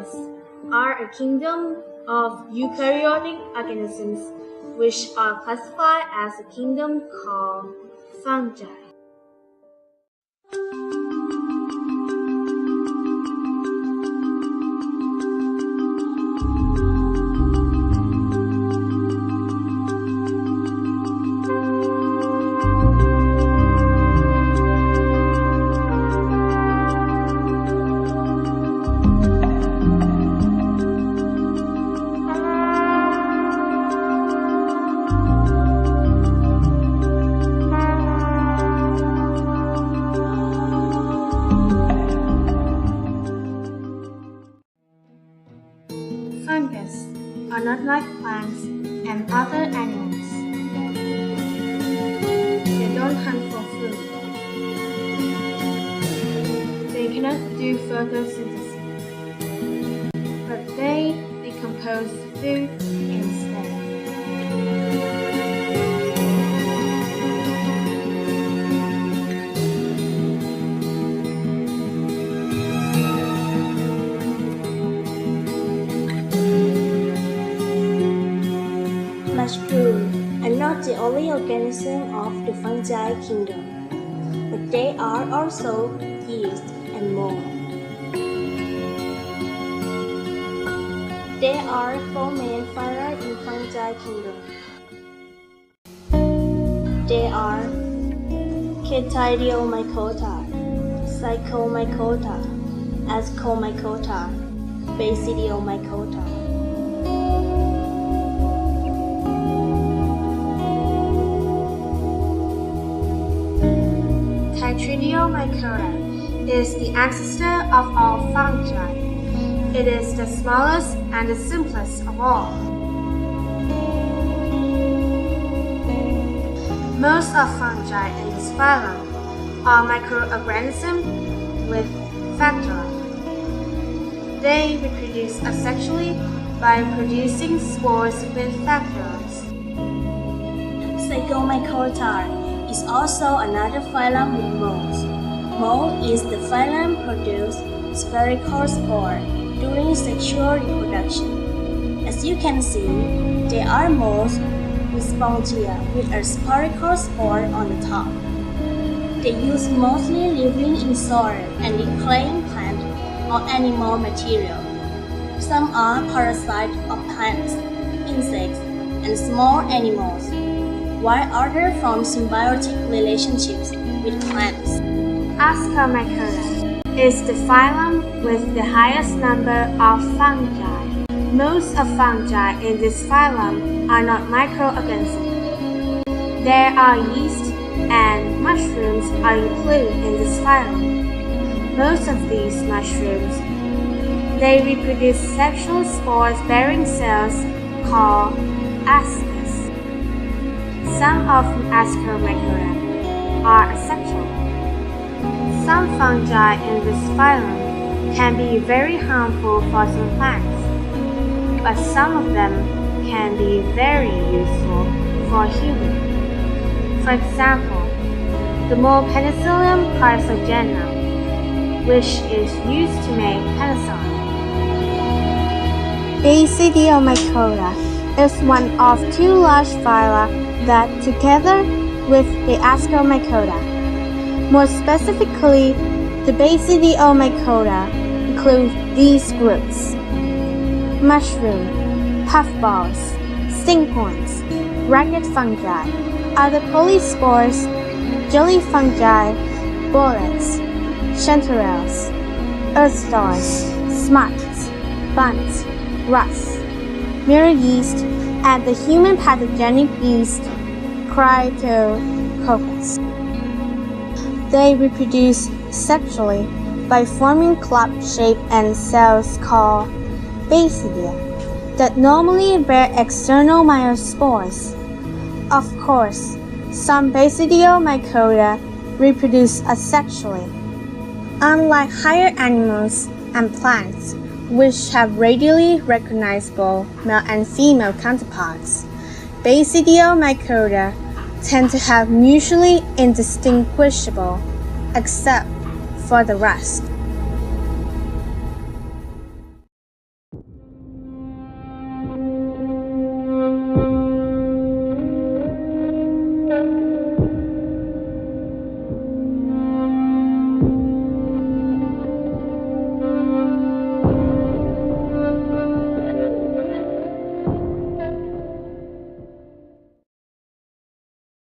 Fungus are a kingdom of eukaryotic organisms which are classified as a kingdom called fungi. Fungus are not like plants and other animals. They don't hunt for food. They cannot do photosynthesis, but they decompose food instead. Mushrooms are not the only organism of the fungi kingdom, but they are also yeast and mold. There are four main phyla in fungi kingdom. They are Chytidiomycota, Psychomycota, Ascomycota, Basidiomycota. Chytidiomycota is the ancestor of all fungi. It is the smallest and the simplest of all. Most of fungi in this phylum are microorganisms with factula. They reproduce asexually by producing spores with factulas. Psychomycota is also another phylum with molds. Mold is the phylum produce spherical spore during sexual reproduction. As you can see, there are molds with spongia with a spherical spore on the top. They use mostly living in soil and decaying plant or animal material. Some are parasites of plants, insects, and small animals, while others form symbiotic relationships with plants. Ascomycota is the phylum with the highest number of fungi. Most of fungi in this phylum are not microorganisms. There are yeast and mushrooms are included in this phylum. Most of these mushrooms, they reproduce sexual spores-bearing cells called ascus. Some of Ascomycota are asexual. Some fungi in this phylum can be very harmful for some plants, but some of them can be very useful for humans. For example, the mold Penicillium carcinogenum, which is used to make penicillin. Basidiomycota is one of two large phyla that, together with the Ascomycota, more specifically, the Basidiomycota include these groups: mushroom, puffballs, stinkhorns, ragged fungi, other polyspores, jelly fungi, bullets, chanterelles, earth stars, smuts, bunts, rusts, mirror yeast, and the human pathogenic yeast Cryptococcus. They reproduce sexually by forming club-shaped end cells called basidia that normally bear external myospores. Of course, some Basidiomycota reproduce asexually. Unlike higher animals and plants, which have readily recognizable male and female counterparts, Basidiomycota tend to have mutually indistinguishable, except for the rest.